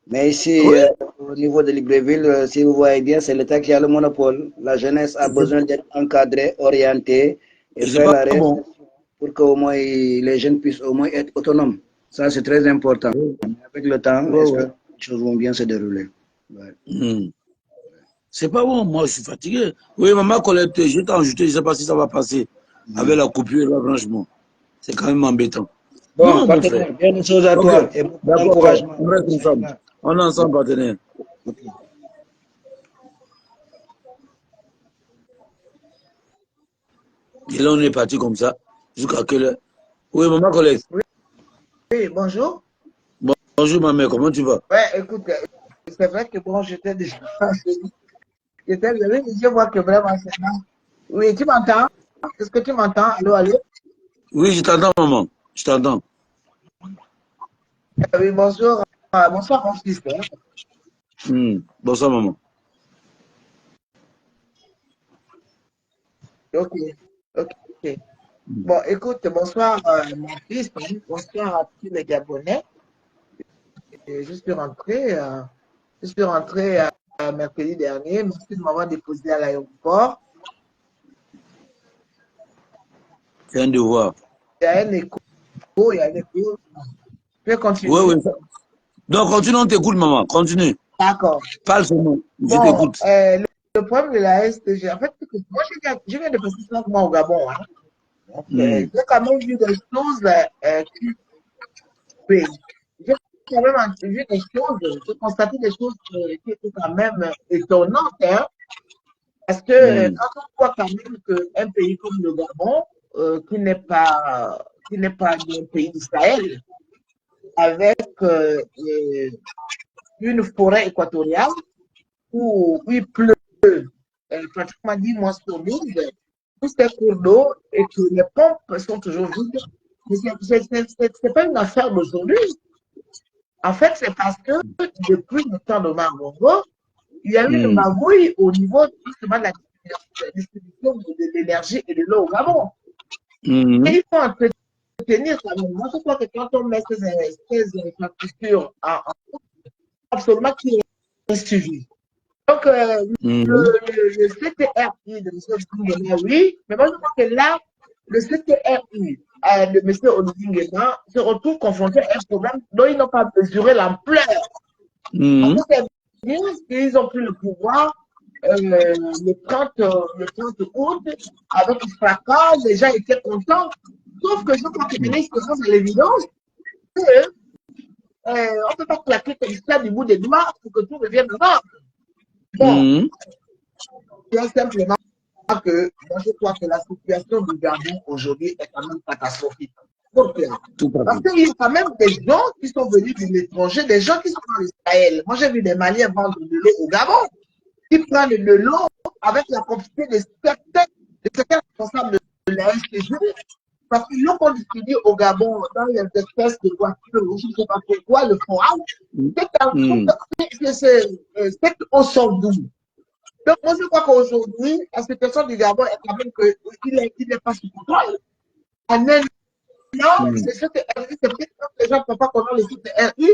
Mais ici, Oui. au niveau de Libreville, si vous voyez bien, c'est l'État qui a le monopole. La jeunesse a besoin d'être encadrée, orientée et Et c'est faire pas la bon. réinsertion pour que au moins les jeunes puissent au moins être autonomes. Ça, c'est très important. Oui, Avec le temps, oui, j'espère oui. que les choses vont bien se dérouler. Ouais. C'est pas bon, moi je suis fatigué. Oui, maman Colette, je t'ai ajouté, je ne sais pas si ça va passer avec la coupure là, franchement. C'est quand même embêtant. Bon, Non, mon frère. partenaire, bien des choses à Ok, toi et beaucoup d'accord, d'encouragement. on reste Ça ensemble. ira. On est ensemble, partenaire. Ok. Et là, on est parti comme ça. Jusqu'à quelle heure? Oui, maman Colette. Oui, bonjour. Bonjour, ma mère, comment tu vas? Ouais, écoute, c'est vrai que bon, j'étais déjà, j'étais levé, mais je vois que vraiment c'est là. Oui, tu m'entends? Est-ce que tu m'entends? Allô, allô? Oui, je t'entends, maman. Je t'entends. Oui, bonjour. Bonsoir, mon fils, hein. Bonsoir, maman. Ok, ok. Bon, écoute, bonsoir, mon fils, hein. Bonsoir à tous les Gabonais. Et je suis rentré mercredi dernier. Merci de m'avoir déposé à l'aéroport. C'est un devoir. Il y a un écho, il y a un écho. Je vais Oui, continuer. oui. Donc, continue, on t'écoute, maman. Continue. D'accord. Parle seulement. Je Bon, t'écoute. le problème de la STG, en fait, c'est que moi, je viens de passer 5 mois au Gabon. Hein. Donc, Hmm. j'ai quand même vu des choses oui, j'ai quand même vu des choses, j'ai constaté des choses qui étaient quand même étonnantes. Hein, parce que Hmm. quand on voit quand même qu'un pays comme le Gabon, qui n'est pas un pays d'Israël, avec une forêt équatoriale où il pleut pratiquement 10 mois sur 12, tous ces cours d'eau et que les pompes sont toujours vides. Mais ce n'est pas une affaire d'aujourd'hui. En fait, c'est parce que depuis le temps de Magongo, il y a eu une Hmm. magouille au niveau justement de la distribution de l'énergie et de l'eau au Gabon. Hmm. Et il faut entretenir quand même. Moi, je crois que quand on met ces infrastructures en absolument qui est suivi. Donc, Hmm. le CTRI de M. Nguema, oui, mais moi je crois que là, le CTRI de M. Olivier Nguema se retrouve confronté à un problème dont ils n'ont pas mesuré l'ampleur. Parce Hmm. que c'est bien qu'ils ont pris le pouvoir le 30 août avec fracas, les gens étaient contents. Sauf que je crois que maintenant, ils se commencent à l'évidence qu'on ne peut pas claquer comme ça du bout des doigts pour que tout revienne en ordre. Bon, Hmm. c'est simplement que moi je crois que la situation du Gabon aujourd'hui est quand même catastrophique. Pourquoi? Tout à Parce fait. qu'il y a quand même des gens qui sont venus de l'étranger, des gens qui sont en Israël. Moi j'ai vu des Maliens vendre de l'eau au Gabon, qui prennent de l'eau avec la complicité de certains responsables de la STG Parce que l'eau qu'on distribue au Gabon, dans les espèces de voitures, je ne sais pas pourquoi, le forage, c'est au sort d'où. Donc, moi, je crois qu'aujourd'hui, la situation du Gabon est quand même qu'il n'est pas sous contrôle. En un an, c'est sûr que c'est peut-être que les gens ne peuvent pas connaître le site de RI.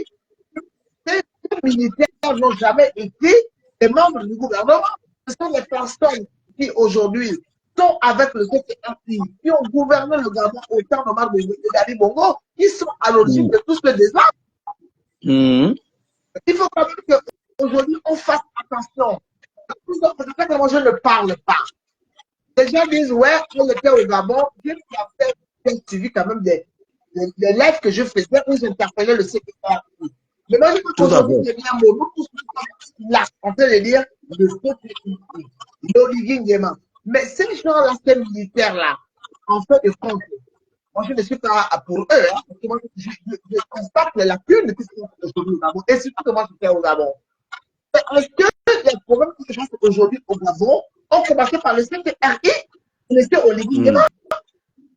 Les militaires n'ont jamais été des membres du gouvernement. Ce sont les personnes qui, aujourd'hui, sont avec le CTRI, qui ont gouverné le Gabon au temps normal de Dali Bongo, qui sont à l'origine de tout ce désastre. Il faut quand même qu'aujourd'hui, on fasse attention. Peut-être que je ne parle pas. Les gens disent, ouais, on était au Gabon, j'ai suivi quand même des lives que je faisais où j'interpellais le CTRI. Mais moi, je pense qu'aujourd'hui, il y a un mot, tout ce qui est là, en train de dire le CTRI, l'Olivier Nguema. Mais ces gens-là, ces militaires-là, en fait de compte, moi, je ne suis pas pour eux, hein, parce que moi, je constate les lacunes qui sont aujourd'hui au Gabon, et surtout que moi, je suis au Gabon. Est-ce que les problèmes qui se passent aujourd'hui au Gabon ont commencé par le CTRI, le Olivier Nguema?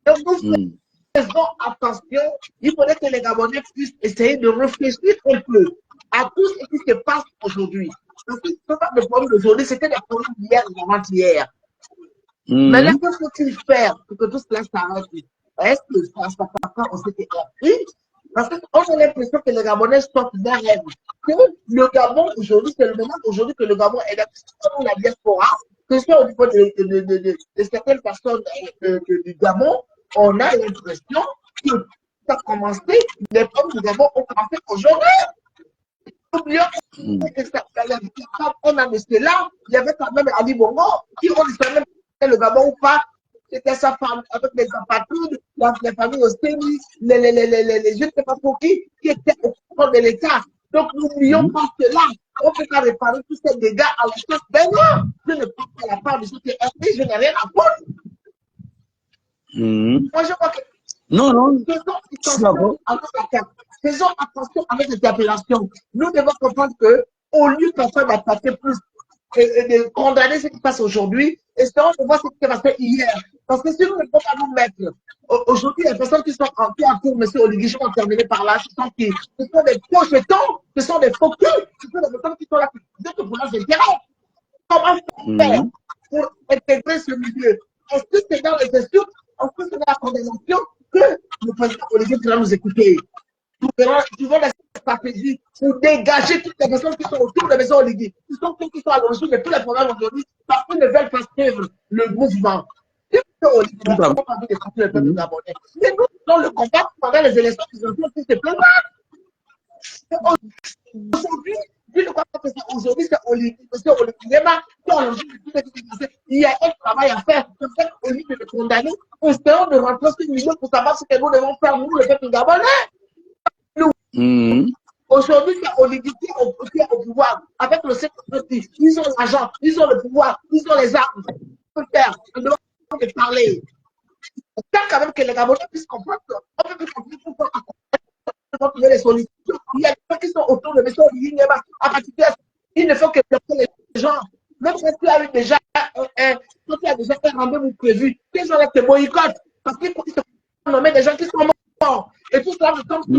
Donc, nous faisons attention, il faudrait que les Gabonais puissent essayer de réfléchir un peu à tout ce qui se passe aujourd'hui. Parce que ce n'est pas des problèmes d'aujourd'hui, c'était des problèmes d'hier et d'avant-hier. Mais là, que faut-il faire pour que tout cela s'arrête? Est-ce que ça s'attaquera au CTRI? Parce qu'on a l'impression que les Gabonais sortent d'un rêve. Que le Gabon, aujourd'hui, c'est le moment aujourd'hui que le Gabon est dans la diaspora, que ce soit au niveau de certaines personnes du Gabon, on a l'impression que ça a commencé, les femmes du Gabon ont commencé aujourd'hui. N'oublions qu'on a de cela, il y avait quand même Ali Bongo, qui on ne savait même le Gabon ou pas, c'était sa femme avec les apatrides, les familles Ostémi, les je ne sais pas pour qui étaient au contrôle de l'État. Donc n'oublions pas cela. On ne peut pas réparer tous ces dégâts à la chose d'un an. Je ne prends pas la part de ce qui est RP, je n'ai rien à foutre. Moi, je crois que faisons attention avec cette appellation. Nous devons comprendre qu'au lieu d'en d'attaquer plus et de condamner ce qui se passe aujourd'hui, essayons de voir ce qui s'est passé hier. Parce que si nous ne pouvons pas nous mettre aujourd'hui, les personnes qui sont en cours, M. Oligui, vont terminer par là, ce sont des faux jetons, ce sont des faux culs, ce sont des personnes qui sont là pour leurs intérêts. Comment faire pour intégrer ce milieu? Est-ce que c'est dans les gestions? Est-ce que c'est dans la condamnation que le président Oligui va nous écouter? Nous devons la stratégie pour dégager toutes les personnes qui sont autour de la maison Oligui, qui sont à l'origine de tous les problèmes aujourd'hui, parce qu'ils ne veulent pas suivre le mouvement. Mais nous, dans le combat pendant les élections qui se plaignent. Aujourd'hui, je ne crois pas que c'est aujourd'hui, c'est Oligui, M. Oligui Nguema, qui a l'origine de tout ce qui s'est passé. Il y a un travail à faire. Comme ça, au lieu de le condamner, essayons de rentrer sur une milieu pour savoir ce que nous devons faire, nous, le peuple gabonais. Aujourd'hui, c'est Oligui qui est au pouvoir. Avec le CTRI, ils ont l'argent, ils ont le pouvoir, ils ont les armes. On peut faire, on doit parler. Tant quand même que les Gabonais puissent comprendre qu'on peut plus comprendre pourquoi trouver les solutions. Il y a des gens qui sont autour de M. Oligui Nguema. En particulier, il ne faut que les gens, même si tu as déjà un rendez-vous prévu, ces gens-là te boycottent parce qu'ils se nommer des gens qui sont morts. Et tout cela me tombe sur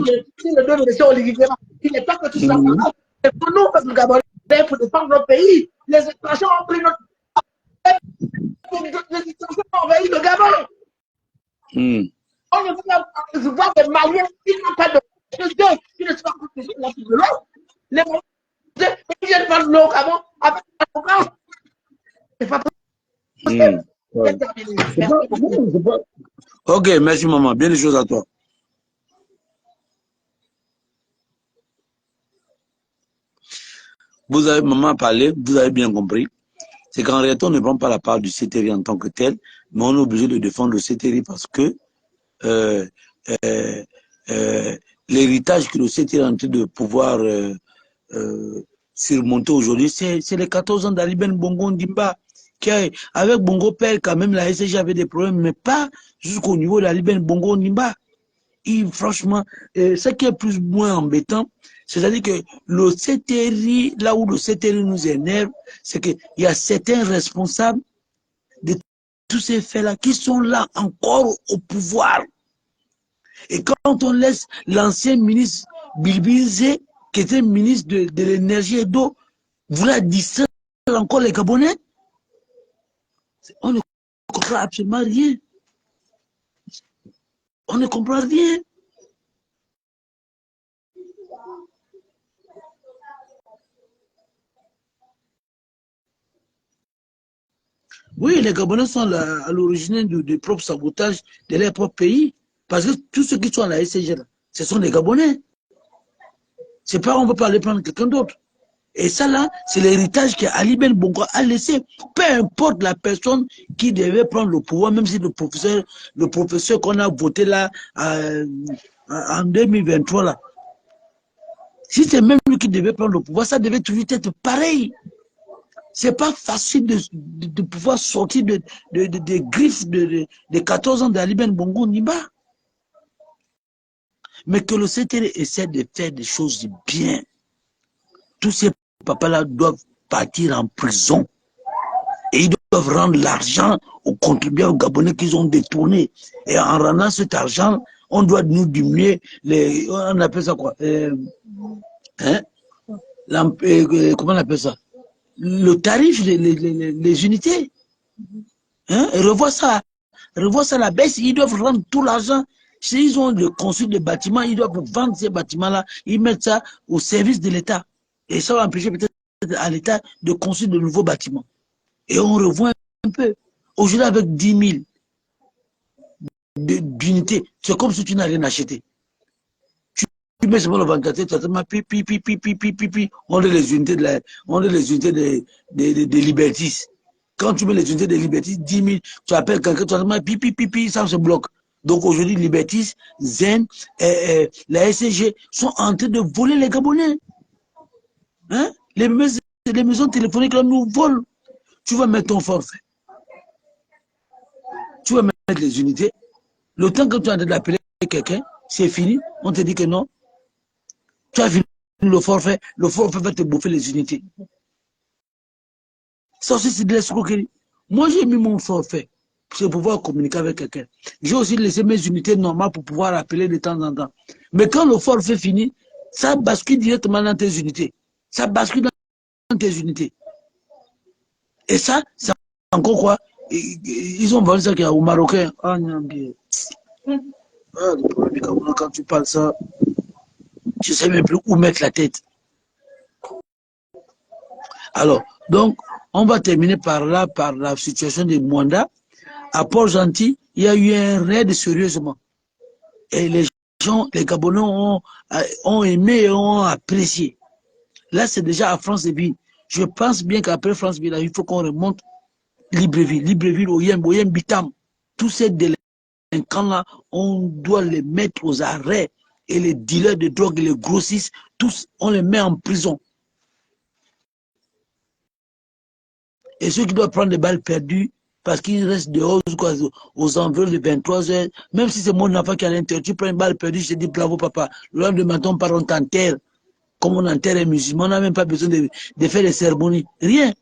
le dos de M. Oligui Nguema. Il n'est pas que tout cela soit. Et pour nous, peuple Gabonais, pour défendre notre pays, les étrangers ont pris notre. Les étrangers ont envahi le Gabon. On ne veut pas voir des Maliens qui n'ont pas de choses, qui ne sont pas protégés de la de l'eau. Les Maliens qui viennent prendre l'eau Gabon avec la France. C'est pas possible. Ok, merci maman. Bien les choses à toi. Vous avez, maman, parlé, vous avez bien compris. C'est qu'en réalité, on ne prend pas la part du CTRI en tant que tel, mais on est obligé de défendre le CTRI parce que l'héritage que le CTRI est en train de pouvoir surmonter aujourd'hui, c'est les 14 ans d'Ali Ben Bongo Ndimba, qui avec Bongo Père, quand même, la SG avait des problèmes, mais pas jusqu'au niveau d'Ali Ben Bongo Ndimba. Et franchement, ce qui est plus ou moins embêtant, c'est-à-dire que le CTRI, là où le CTRI nous énerve, c'est qu'il y a certains responsables de tous ces faits-là qui sont là encore au pouvoir. Et quand on laisse l'ancien ministre Bilbizé, qui était ministre de l'énergie et d'eau, vouloir distraire encore les Gabonais, on ne comprend absolument rien. On ne comprend rien. Oui, les Gabonais sont à l'origine du propre sabotage de leur propre pays. Parce que tous ceux qui sont à la SCG, ce sont des Gabonais. C'est pas on ne peut pas aller prendre quelqu'un d'autre. Et ça là, c'est l'héritage que Ali Ben Bongo a laissé. Peu importe la personne qui devait prendre le pouvoir, même si le professeur qu'on a voté là en 2023 là, si c'est même lui qui devait prendre le pouvoir, ça devait toujours être pareil. C'est pas facile de pouvoir sortir des griffes de 14 ans d'Ali Ben Bongo Niba. Mais que le CTR essaie de faire des choses bien. Tous ces papas-là doivent partir en prison. Et ils doivent rendre l'argent aux contribuables gabonais qu'ils ont détourné. Et en rendant cet argent, on doit nous diminuer les... On appelle ça quoi comment on appelle ça? Le tarif, les unités. Et revois ça à la baisse. Ils doivent rendre tout l'argent. S'ils ont conçu des bâtiments, ils doivent vendre ces bâtiments-là. Ils mettent ça au service de l'État. Et ça va empêcher peut-être à l'État de construire de nouveaux bâtiments. Et on revoit un peu. Aujourd'hui, avec 10 000 d'unités, c'est comme si tu n'as rien acheté. Tu mets seulement le ventilateur, tu as on a les unités de Libertis. Quand tu mets les unités de Libertis, 10 000, tu appelles quelqu'un, tu as ça se bloque. Donc aujourd'hui, Libertis, Zen, la SCG sont en train de voler les Gabonais. Hein? Les maisons téléphoniques là nous volent. Tu vas mettre ton forfait. Tu vas mettre les unités. Le temps que tu as d'appeler quelqu'un, c'est fini. On te dit que non. Tu as fini le forfait va te bouffer les unités. Ça aussi, c'est de l'escroquerie. Moi, j'ai mis mon forfait pour pouvoir communiquer avec quelqu'un. J'ai aussi laissé mes unités normales pour pouvoir appeler de temps en temps. Mais quand le forfait finit, ça bascule directement dans tes unités. Ça bascule dans tes unités. Et ça, c'est encore quoi? Ils ont vendu ça aux Marocains. Ah, le problème, quand tu parles ça, tu ne sais même plus où mettre la tête. Alors, donc, on va terminer par là, par la situation de Mwanda. À Port-Gentil, il y a eu un raid sérieusement. Et les gens, les Gabonais ont aimé et ont apprécié. Là, c'est déjà à France-Ville. Je pense bien qu'après France-Ville, il faut qu'on remonte Libreville, Oyem, Bitam. Tous ces délinquants-là, on doit les mettre aux arrêts. Et les dealers de drogue, les grossistes, tous, on les met en prison. Et ceux qui doivent prendre des balles perdues, parce qu'ils restent dehors aux environs de 23 heures, même si c'est mon enfant qui est à l'intérieur, tu prends une balle perdue, je te dis bravo papa. Le lendemain, on part, on t'enterre. Comme on enterre un musulman, on n'a même pas besoin de faire des cérémonies. Rien.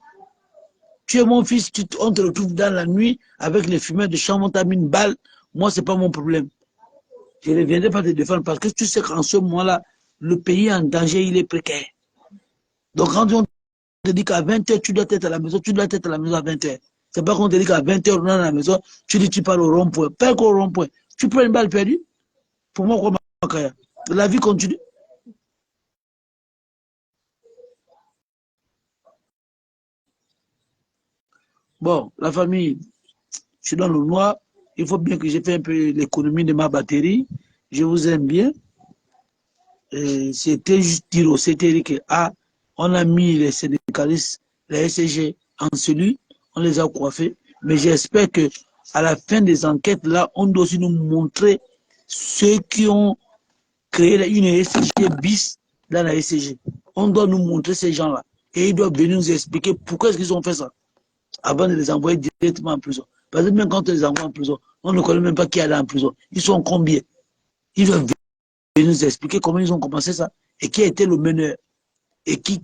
Tu es mon fils, on te retrouve dans la nuit avec les fumeurs de chambre, on t'a mis une balle. Moi, ce n'est pas mon problème. Je ne viendrai pas te défendre parce que tu sais qu'en ce moment-là, le pays est en danger, il est précaire. Donc quand on te dit qu'à 20h, tu dois être à la maison, tu dois être à la maison à 20h. C'est pas qu'on te dit qu'à 20h, on est à la maison, tu dis tu pars au rond-point. Pas qu'au rond-point. Tu prends une balle perdue. Pour moi, quoi, la vie continue. Bon, la famille, je suis dans le noir. Il faut bien que j'ai fait un peu l'économie de ma batterie. Je vous aime bien. C'était juste dire au CTR que on a mis les syndicalistes, les SCG en celui, on les a coiffés. Mais j'espère que à la fin des enquêtes, là, on doit aussi nous montrer ceux qui ont créé une SCG bis dans la SCG. On doit nous montrer ces gens-là. Et ils doivent venir nous expliquer pourquoi est-ce qu'ils ont fait ça avant de les envoyer directement en prison. Parce que même quand on les envoie en prison, on ne connaît même pas qui est allé en prison. Ils sont combien? Ils doivent venir nous expliquer comment ils ont commencé ça et qui a été le meneur et qui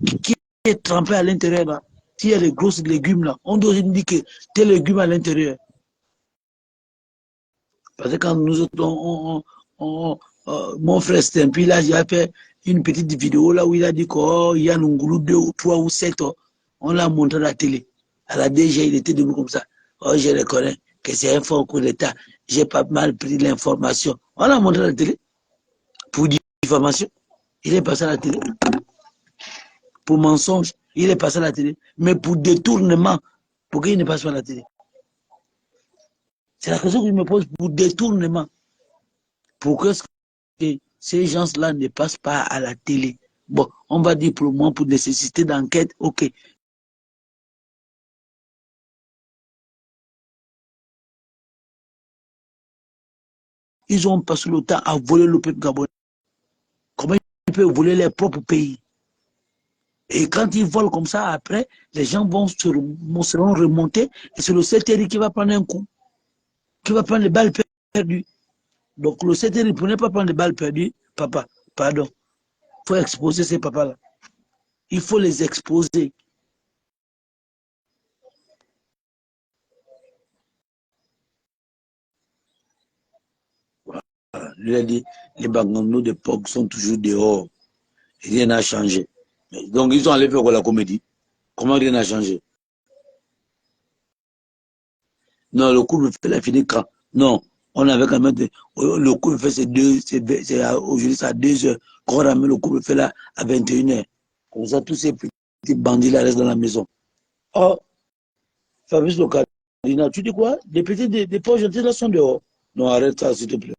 est trempé à l'intérieur là. S'il y a les grosses légumes là, on doit nous dire que tel légume à l'intérieur. Parce que quand nous autres, mon frère Stempi, là, j'ai fait une petite vidéo là où il a dit qu'il y a Nungulu 2 ou 3 ou 7 ans. On l'a montré à la télé. À la DG, il était debout comme ça. Oh, je reconnais que c'est un faux coup d'État. J'ai pas mal pris l'information. On l'a montré à la télé. Pour diffamation, il est passé à la télé. Pour mensonge, il est passé à la télé. Mais pour détournement, pourquoi il ne passe pas à la télé? C'est la question que je me pose pour détournement. Pourquoi est-ce que ces gens-là ne passent pas à la télé? Bon, on va dire pour le moment, pour nécessité d'enquête, ok. Ils ont passé le temps à voler le peuple gabonais. Comment ils peuvent voler leur propre pays? Et quand ils volent comme ça, après, les gens vont seront remonter et c'est le CTRI qui va prendre un coup, qui va prendre les balles perdues. Donc le CTRI, pour ne pas prendre les balles perdues, papa, pardon, il faut exposer ces papas-là. Il faut les exposer. Voilà. Il a dit, les Bangando de POG sont toujours dehors. Rien n'a changé. Donc ils ont allé faire la comédie. Comment rien n'a changé? Non, le couvre-feu a fini quand? Non, on avait quand même le couvre-feu c'est aujourd'hui c'est à 2 heures qu'on ramène le couvre-feu là à 21 heures. Comme ça, tous ces petits bandits là restent dans la maison. Oh, Fabrice Locadina, tu dis quoi? Des pauvres gentils là sont dehors. Non, arrête ça, s'il te plaît.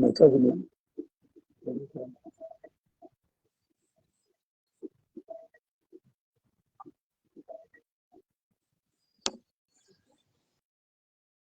Mais ça,